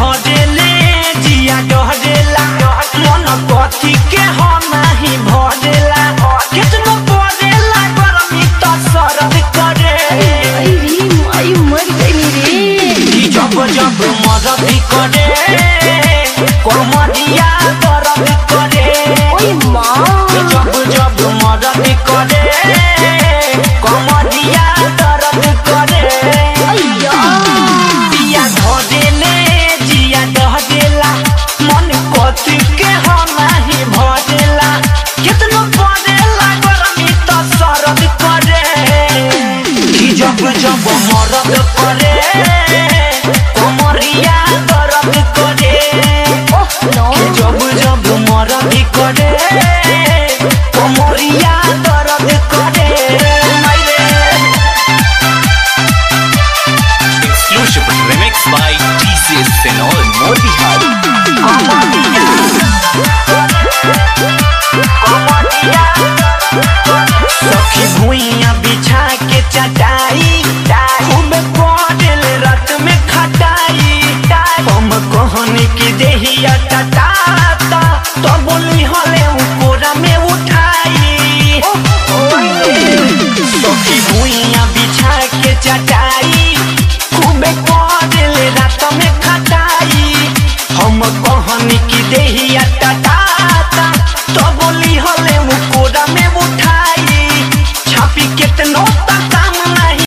धरेले जिया डहरेला मन कथी के हो नहीं भरेला कितना पड़ेला गरमी तो सरद करे आई मर गई रे जब जब मदद करे कमरिया दर्द करे ओए माँ जब जब मदद करे कमरिया दर्द करे जिया धरेले जिया डहरेला मन कथी के हो नहीं भरेला कितना पड़ेला गरमी तो सरद करे जब जब मदद करे कमरिया दर्द करे जब जब मदद करे कमरिया दर्द करे Exclusive remix by TCS Senol Motihari. सखी भुइया बिछा के चटाई खूब पड़ल रात में खटाई हम कहनी की देहिया टटा